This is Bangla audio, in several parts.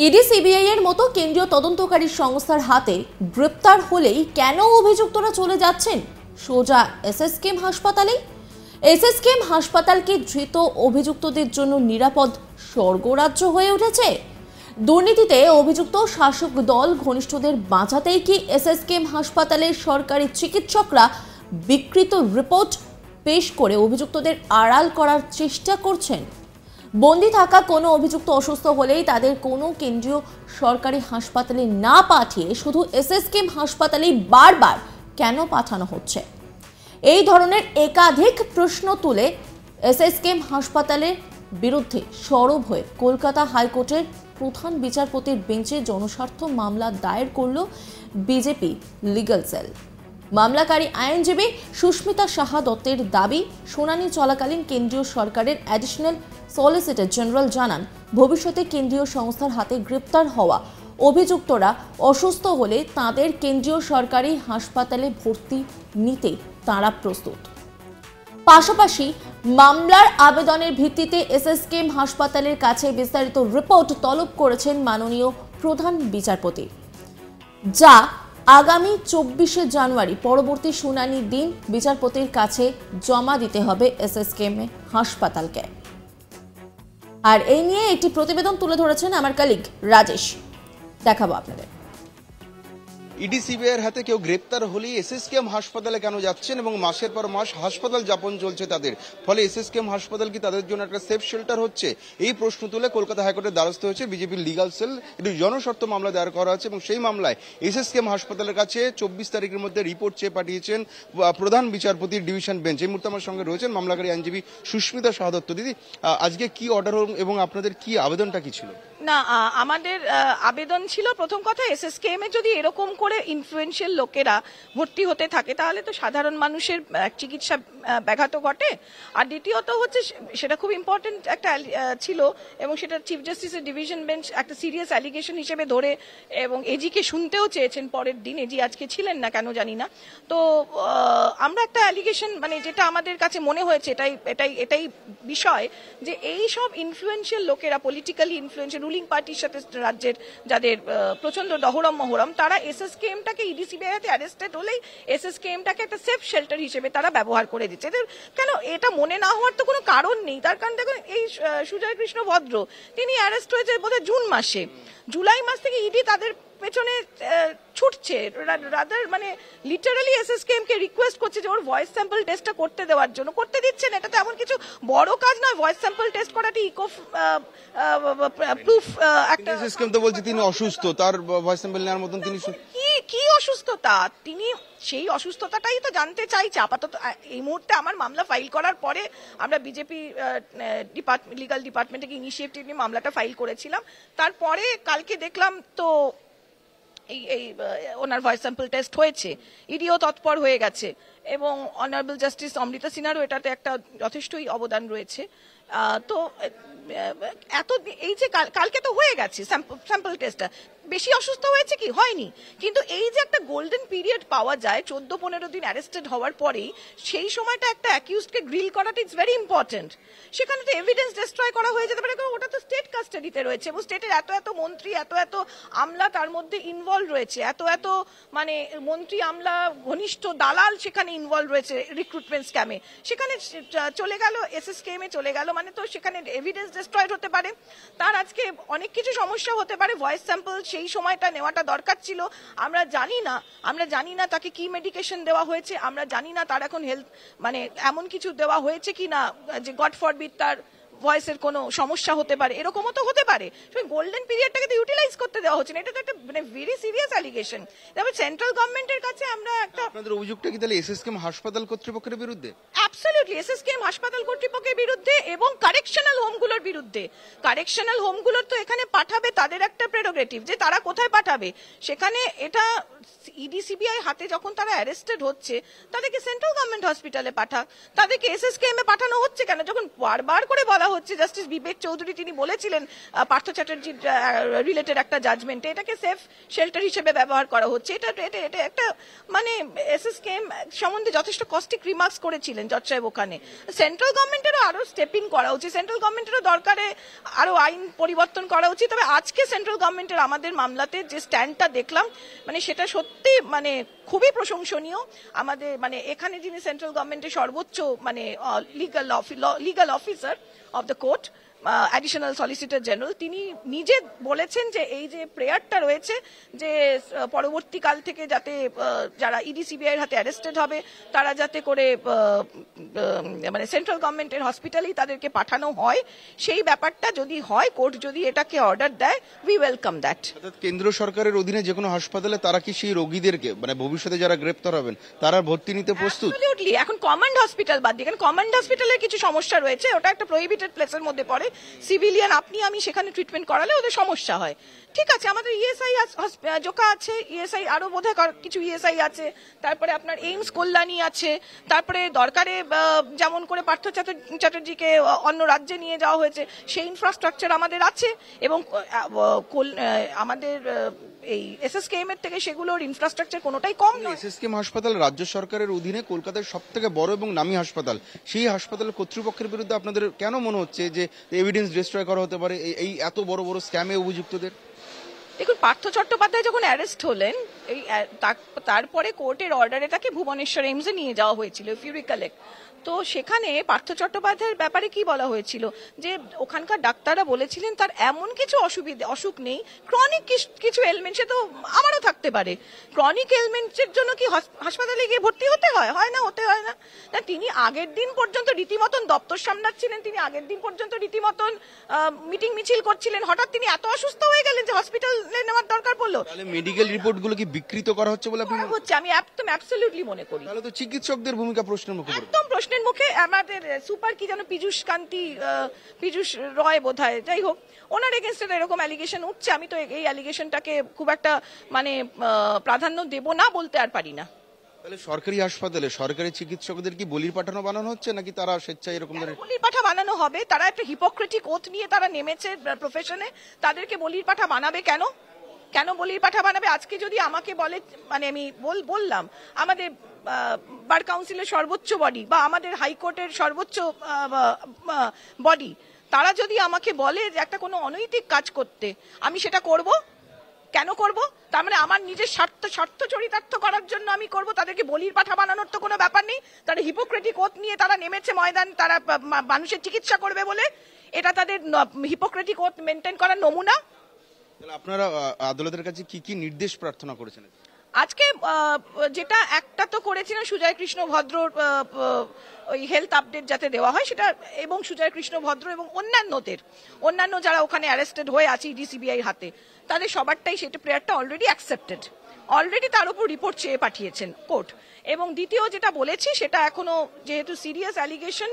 ইডি সিবিআই এর মতো কেন্দ্রীয় তদন্তকারী সংস্থার হাতে গ্রেপ্তার হলেই কেন অভিযুক্তরা চলে যাচ্ছেন সোজা এসএসকেএম হাসপাতালে? এসএসকেএম হাসপাতালকে ধৃত অভিযুক্তদের জন্য নিরাপদ স্বর্গরাজ্য হয়ে উঠেছে। দুর্নীতিতে অভিযুক্ত শাসক দল ঘনিষ্ঠদের বাঁচাতেই কি এসএসকেএম হাসপাতালের সরকারি চিকিৎসকরা বিকৃত রিপোর্ট পেশ করে অভিযুক্তদের আড়াল করার চেষ্টা করছেন? বন্দী থাকা কোনো অভিযুক্ত অসুস্থ হলেই তাদের কোনো কেন্দ্রীয় সরকারি হাসপাতালে না পাঠিয়ে শুধু এসএসকেএম হাসপাতালেই বারবার কেন পাঠানো হচ্ছে? এই ধরনের একাধিক প্রশ্ন তুলে এসএসকেএম হাসপাতালের বিরুদ্ধে সরব হয়ে কলকাতা হাইকোর্টের প্রধান বিচারপতির বেঞ্চে জনস্বার্থ মামলা দায়ের করল বিজেপি লিগ্যাল সেল। মামলাকারী আইনজীবী সুস্মিতা সাহা দত্তের দাবি, শুনানি চলাকালীন কেন্দ্রীয় সরকারের অ্যাডিশনাল সলিসিটর জেনারেল জানান, ভবিষ্যতে কেন্দ্রীয় সংস্থার হাতে গ্রেপ্তার হওয়া অভিযুক্তরা অসুস্থ হলে তাদের কেন্দ্রীয় সরকারি হাসপাতালে ভর্তি নিতে তাঁরা প্রস্তুত। পাশাপাশি মামলার আবেদনের ভিত্তিতে এসএসকেএম হাসপাতালের কাছে বিস্তারিত রিপোর্ট তলব করেছেন মাননীয় প্রধান বিচারপতি, যা আগামী 24শে জানুয়ারি পরবর্তী শুনানির দিন বিচারপতির কাছে জমা দিতে হবে এসএসকেএম হাসপাতালকে। আর এই নিয়ে একটি প্রতিবেদন তুলে ধরেছেন আমার কলিগ রাজেশ, দেখাবো আপনাদের। ইডি সিবিআইয়ের হাতে কেউ গ্রেপ্তার হলেই এসএসকেএম হাসপাতালে কেন যাচ্ছেন এবং মাসের পর মাস হাসপাতাল যাপন চলছে তাদের, ফলে এসএসকেএম হাসপাতাল কি তাদের জন্য একটা সেফ শেল্টার হচ্ছে? এই প্রশ্ন তুলে কলকাতা হাইকোর্টের দ্বারস্থ হয়েছে বিজেপির লিগাল সেল। একটি জনস্বার্থ মামলা দায়ের করা হচ্ছে এবং সেই মামলায় এসএসকেএম হাসপাতালের কাছে 24 তারিখের মধ্যে রিপোর্ট চেয়ে পাঠিয়েছেন প্রধান বিচারপতির ডিভিশন বেঞ্চ। এই মুহূর্তে আমার সঙ্গে রয়েছেন মামলাকারী আইনজীবী সুস্মিতা সাহা দত্ত। দিদি, আজকে কি অর্ডার এবং আপনাদের কি আবেদনটা কি ছিল? না, আমাদের আবেদন ছিল, প্রথম কথা, এসএসকেএম এ যদি এরকম করে ইনফ্লুয়েন্সিয়াল লোকেরা ভর্তি হতে থাকে তাহলে তো সাধারণ মানুষের চিকিৎসা ব্যাঘাত ঘটে। আর দ্বিতীয়ত হচ্ছে, সেটা খুব ইম্পর্টেন্ট একটা ছিল এবং সেটা চিফ জাস্টিসের ডিভিশন বেঞ্চ একটা সিরিয়াস অ্যালিগেশন হিসেবে ধরে এবং এজিকে শুনতেও চেয়েছেন পরের দিন। এজি আজকে ছিলেন না, কেন জানি না। তো আমরা একটা অ্যালিগেশন, মানে যেটা আমাদের কাছে মনে হয়েছে এটাই বিষয়, যে এই সব ইনফ্লুয়েন্সিয়াল লোকেরা, পলিটিক্যালি ইনফ্লুয়েন্সিয়াল রুলিং পার্টির সাথে রাজ্যের যাদের প্রচন্ড দহরম মহরম, তারা এসএসকেএমটাকে ইডি সিবিআইতে অ্যারেস্টেড হলেই এসএসকেএমটাকে একটা সেফ শেল্টার হিসেবে তারা ব্যবহার করে দিচ্ছে। কেন এটা মনে না হওয়ার তো কোনো কারণ নেই। তার কারণ দেখুন, এই সুজয় কৃষ্ণ ভদ্র, তিনি অ্যারেস্ট হয়েছে বোধহয় জুন মাসে। জুলাই মাস থেকে ইডি তাদের পেছনে ছুটছে, রাদার মানে লিটারালি এসএসকেএম কে রিকোয়েস্ট করছে যে ওর ভয়েস স্যাম্পল টেস্টটা করতে দেওয়ার জন্য। করতে দিচ্ছেন, এটা তো এমন কিছু বড় কাজ নয়। ভয়েস স্যাম্পল টেস্ট করাটি ইকো প্রুফ একটা। এসএসকেএম তো বলছে তিনি অসুস্থ, তার ভয়েস স্যাম্পল নেওয়ার মতন তিনি কি অসুস্থতা, তিনি সেই অসুস্থতাটাই তো জানতে চাইছে। আপাতত এই মুহূর্তে আমার মামলা ফাইল করার পরে আমরা বিজেপি লিগাল ডিপার্টমেন্টে ইনিশিয়েটিভ নিয়ে মামলাটা ফাইল করেছিলাম। তারপরে কালকে দেখলাম তো এই ওনার ভয়েস স্যাম্পল টেস্ট হয়েছে, ইডিও তৎপর হয়ে গেছে এবং অনারেবল জাস্টিস অমৃতা সিনহারও এটাতে একটা যথেষ্টই অবদান রয়েছে। তো এত এই যে কালকে তো হয়ে গেছে স্যাম্পল টেস্টটা, বেশি অসুস্থ হয়েছে কি? হয়নি। কিন্তু এই যে একটা গোল্ডেন পিরিয়ড পাওয়া যায় 14-15 দিন অ্যারেস্টেড হওয়ার পরেই, সেই সময়টা একটা অ্যাকিউজডকে গ্রিল করাটা ইটস ভেরি ইম্পর্টেন্ট। সেখানে তো এভিডেন্স ডিস্ট্রয় করা হয়ে যেতে পারে, কারণ ওটা তো স্টেট কাস্টাডিতে রয়েছে এবং স্টেটের এত মন্ত্রী, এত আমলা তার মধ্যে ইনভলভ রয়েছে, এত মানে মন্ত্রী আমলা ঘনিষ্ঠ দালাল সেখানে ইনভলভ রয়েছে রিক্রুটমেন্ট স্ক্যামে। সেখানে চলে গেল, এসএসকেএম এ চলে গেল, মানে তো সেখানে এভিডেন্স ডিস্ট্রয়েড হতে পারে, তার আজকে অনেক কিছু সমস্যা হতে পারে। ভয়েস স্যাম্পল সেই সময়টা নেওয়াটা দরকার ছিল। আমরা জানি না তাকে কি মেডিকেশন দেওয়া হয়েছে, আমরা জানি না তার এখন হেলথ মানে এমন কিছু দেওয়া হয়েছে কি না যে গড ফরবিড তার ভয়েসের কোনো সমস্যা হতে পারে, এরকমও তো হতে পারে। গোল্ডেন পিরিয়ডটাকে তো ইউটিলাইজ করতে দেওয়া হচ্ছে না, এটা তো একটা মানে ভেরি সিরিয়াস অ্যালিগেশন। তবে সেন্ট্রাল গভর্নমেন্টের কাছে আমরা একটা, আপনাদের অভিযোগটা কি তাহলে এসএসকেএম হাসপাতাল কর্তৃপক্ষের বিরুদ্ধে? অ্যাবসলিউটলি এসএসকেএম হাসপাতাল কর্তৃপক্ষের বিরুদ্ধে এবং কারেকশনাল হোমগুলোর বিরুদ্ধে। কারেকশনাল হোমগুলোর তো এখানে পাঠাবে, তাদের একটা প্রেরোগেটিভ যে তারা কোথায় পাঠাবে। সেখানে এটা ইডিসিবিআই হাতে যখন তারা অ্যারেস্টেড হচ্ছে, তাদেরকে সেন্ট্রাল গভর্নমেন্ট হসপিটালে পাঠাক, তাদেরকে এসএসকেএম এ পাঠানো হচ্ছে কেন? যখন বারবার করে বলা হচ্ছে, জাস্টিস বিবেক চৌধুরী তিনি বলেছিলেন পার্থ চ্যাটার্জির রিলেটেড একটা জাজমেন্টে এটাকে সেফ শেল্টার হিসেবে ব্যবহার করা হচ্ছে। এটা একটা মানে এসএসকেএম সম্বন্ধে যথেষ্ট কস্টিক রিমার্কস করেছিলেন জজ সাহেব ওখানে। সেন্ট্রাল গভর্নমেন্টেরও আরো স্টেপিং করা উচিত, সেন্ট্রাল গভর্নমেন্টেরও দরকারে আরো আইন পরিবর্তন করা উচিত। তবে আজকে সেন্ট্রাল গভর্নমেন্টের আমাদের মামলাতে যে স্ট্যান্ডটা দেখলাম, মানে সেটা সত্যি মানে খুবই প্রশংসনীয়। আমাদের মানে এখানে যিনি সেন্ট্রাল গভর্নমেন্টের সর্বোচ্চ মানে legal officer of the court, additional solicitor general, তিনি নিজে বলেছেন যে এই যে প্রেয়ারটা রয়েছে যে পরবর্তীকাল থেকে যাতে যারা ইডিসিবিআই এর হাতে অ্যারেস্টেড হবে তারা যাতে করে মানে সেন্ট্রাল গভর্নমেন্টের হসপিটালেই তাদেরকে পাঠানো হয়, সেই ব্যাপারটা যদি হয়, কোর্ট যদি এটাকে অর্ডার দেয়, উই ওয়েলকাম দ্যাট। কেন্দ্র সরকারের অধীনে যে কোনো হাসপাতালে তারা কি সেই রোগীদেরকে মানে ভবিষ্যতে যারা গ্রেপ্তার হবেন তারা ভর্তি নিতে প্রস্তুত? অ্যাবসলিউটলি। এখন কমান্ড হসপিটাল বাদ দিয়ে, কারণ কমান্ড হসপিটালের কিছু সমস্যা রয়েছে, ওটা একটা প্রহিবিটেড প্লেসের মধ্যে পড়ে। সিভিলিয়ান আপনি আমি সেখানে ট্রিটমেন্ট করালে ওদের সমস্যা হয়। ঠিক আছে, আমাদের ইএসআই জোকা আছে, ইএসআই আরো বোধহয় কিছু ইএসআই আছে, তারপরে আপনার এইমস কল্যাণী আছে, তারপরে দরকারে যেমন করে পার্থ চ্যাটার্জিকে অন্য রাজ্যে নিয়ে যাওয়া হয়েছে সেই ইনফ্রাস্ট্রাকচার আমাদের আছে, এবং আমাদের এই এসএসকেএম এর থেকে সেগুলোর ইনফ্রাস্ট্রাকচার কোনোটাই কম নয়। এসএসকেএম হাসপাতাল রাজ্য সরকারের অধীনে কলকাতার সব থেকে বড় এবং নামী হাসপাতাল, সেই হাসপাতালের কর্তৃপক্ষের বিরুদ্ধে আপনাদের কেন মনে হচ্ছে যে এভিডেন্স ডিস্ট্রয় করা হতে পারে এই এত বড় বড় স্ক্যামে অভিযুক্তদের? দেখুন, পার্থ চট্টোপাধ্যায় যখন অ্যারেস্ট হলেন, এই তারপরে কোর্টের অর্ডারে তাকে ভুবনেশ্বর এইমসে নিয়ে যাওয়া হয়েছিল, ইফ ইউ রিকালেক্ট। তো সেখানে পার্থ চট্টোপাধ্যায়ের ব্যাপারে কি বলা হয়েছিল যে ওখানকার ডাক্তাররা বলেছিলেন তার এমন কিছু অসুখ নেই, ক্রনিক কিছু এলমেন্ট, সে তো আমারও থাকতে পারে, ক্রনিক এলমেন্টের জন্য কি হাসপাতালে গিয়ে ভর্তি হতে হয়? হয় না, হতে হয় না। তিনি আগের দিন পর্যন্ত রীতিমতন দপ্তর সামলাচ্ছিলেন, তিনি আগের দিন পর্যন্ত রীতিমতন মিটিং মিছিল করছিলেন, হঠাৎ তিনি এত অসুস্থ হয়ে গেলেন যে হসপিটালে নেওয়ার দরকার পড়লো। তাহলে মেডিকেল রিপোর্ট গুলো কি বিকৃত করা হচ্ছে বলে আপনি হচ্ছে? আমি একদম অ্যাবসলিউটলি মনে করি। তাহলে তো চিকিৎসকদের ভূমিকা প্রশ্নের মুখে পড়বে। একদম প্রশ্নের মুখে। আমাদের সুপার কি যেন পীযূষ রয় বোধহয়, যাই হোক, ওনার এগেনস্টে এরকম অ্যালিগেশন উঠছে। আমি তো এই অ্যালিগেশনটাকে খুব একটা মানে প্রাধান্য দেব না বলতে আর পারি না। তাহলে সরকারি হাসপাতালে সরকারি চিকিৎসকদের কি বলির পাঠানো বানানো হচ্ছে, নাকি তারা স্বেচ্ছায় এরকম ধরনের বলির পাঠা বানানো হবে? তারা একটা হিপোক্রেটিক ওথ নিয়ে তারা নেমেছে প্রফেশনে, তাদেরকে বলির পাঠা বানাবে কেন? কেন বলির পাঠা বানাবে? আজকে যদি আমাকে বলে, মানে আমি বললাম আমাদের বার কাউন্সিলের সর্বোচ্চ বডি বা আমাদের হাইকোর্টের সর্বোচ্চ বডি, তারা যদি আমাকে বলে যে একটা কোনো অনৈতিক কাজ করতে, আমি সেটা করব। কেন করব? তার মানে আমার নিজের স্বার্থ চরিতার্থ করার জন্য আমি করব? তাদেরকে বলির পাঠা বানানোর তো কোনো ব্যাপার নেই। তারা হিপোক্রেটিক ওথ নিয়ে তারা নেমেছে ময়দান, তারা মানুষের চিকিৎসা করবে বলে। এটা তাদের হিপোক্রেটিক ওথ মেনটেন করার নমুনা। আপনারা আদালতের কাছে কি কি নির্দেশ প্রার্থনা করেছেন? আজকে যেটা একটা তো করেছিলেন সুজয় কৃষ্ণ ভদ্রর ওই হেলথ আপডেট যাতে দেওয়া হয় সেটা, এবং সুজয় কৃষ্ণ ভদ্র এবং অন্যান্য যারা ওখানে অ্যারেস্টেড হয়ে আছে ইডিসিবিআই হাতে, তাদের সবারটাই সেটা প্রেয়ারটা অলরেডি অ্যাকসেপ্টেড, অলরেডি তার উপর রিপোর্ট চেয়ে পাঠিয়েছেন কোর্ট। এবং দ্বিতীয় যেটা বলেছি সেটা এখনো যেহেতু সিরিয়াস অ্যালিগেশন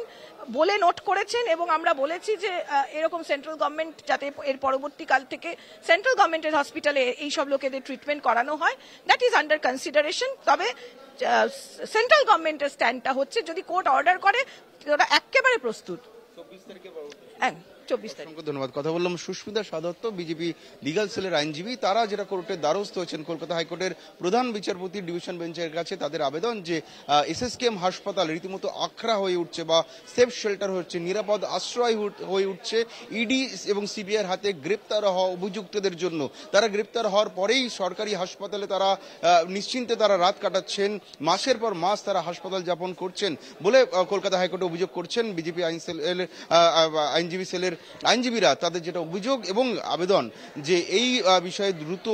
বলে নোট করেছেন, এবং আমরা বলেছি যে এরকম সেন্ট্রাল গভর্নমেন্ট যাতে এর পরবর্তীকাল থেকে সেন্ট্রাল গভর্নমেন্টের হসপিটালে এইসব লোকেদের ট্রিটমেন্ট করানো হয়, দ্যাট ইজ আন্ডার কনসিডারেশন। তবে সেন্ট্রাল গভর্নমেন্টের স্ট্যান্ডটা হচ্ছে যদি কোর্ট অর্ডার করে ওটা একেবারে প্রস্তুত। 24 তারিখ। ধন্যবাদ। কথা বললাম সুস্মিতা সাদত্ত, বিজেপি লিগাল সেলের আইনজীবী। তারা যেটা কোর্টের দ্বারস্থ হয়েছেন কলকাতা হাইকোর্টের প্রধান বিচারপতি ডিভিশন বেঞ্চের কাছে, তাদের আবেদন যে এসএসকেএম হাসপাতাল রীতিমতো আখড়া হয়ে উঠছে বা সেফ শেল্টার হচ্ছে, নিরাপদ আশ্রয় হয়ে উঠছে ইডি এবং সিবিআইয়ের হাতে গ্রেপ্তার হওয়া অভিযুক্তদের জন্য। তারা গ্রেপ্তার হওয়ার পরেই সরকারি হাসপাতালে তারা নিশ্চিন্তে তারা রাত কাটাচ্ছেন, মাসের পর মাস তারা হাসপাতাল যাপন করছেন বলে কলকাতা হাইকোর্টে অভিযোগ করছেন বিজেপি আইনজীবী সেলের আইনজীবীরা। তাদের যেটা অভিযোগ এবং আবেদন যে এই বিষয়ে দ্রুত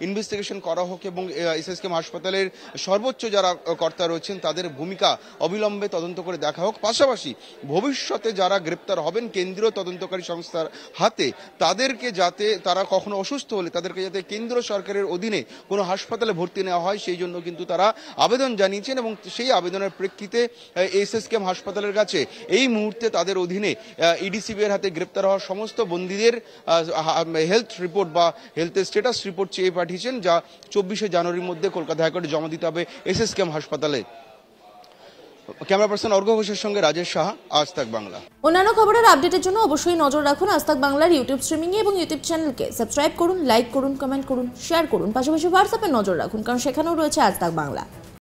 ইনভেস্টিগেশন করা হোক এবং এসএসকেএম হাসপাতালের সর্বোচ্চ যারা কর্তা রয়েছেন তাদের ভূমিকা অবিলম্বে তদন্ত করে দেখা হোক। পাশাপাশি ভবিষ্যতে যারা গ্রেপ্তার হবেন কেন্দ্রীয় তদন্তকারী সংস্থার হাতে, তাদেরকে যাতে তারা কখনো অসুস্থ হলে তাদেরকে যাতে কেন্দ্র সরকারের অধীনে কোনো হাসপাতালে ভর্তি নেওয়া হয় সেই জন্য কিন্তু তারা আবেদন জানিয়েছেন। এবং সেই আবেদনের প্রেক্ষিতে এসএসকেএম হাসপাতালের কাছে এই মুহূর্তে তাদের অধীনে ইডিসিবিআইয়ের হাতে গ্রেপ্তার গ্রেপ্তার হওয়া সমস্ত বন্দীদের হেলথ রিপোর্ট বা হেলথের স্ট্যাটাস রিপোর্ট চেয়ে পাঠিয়েছেন, যা 24শে জানুয়ারির মধ্যে কলকাতা হাইকোর্টে জমা দিতে হবে এসএসকেএম হাসপাতালে। ক্যামেরা পার্সন অর্ঘ ঘোষের সঙ্গে রাজেশ সাহা, আজ তাক বাংলা। অন্যান্য খবরের আপডেটের জন্য অবশ্যই নজর রাখুন আজ তাক বাংলার ইউটিউব স্ট্রিমিং এবং ইউটিউব চ্যানেলকে সাবস্ক্রাইব করুন, লাইক করুন, কমেন্ট করুন, শেয়ার করুন, পাশাপাশি হোয়াটসঅ্যাপে নজর রাখুন, কারণ সেখানেও রয়েছে আজ তাক বাংলা।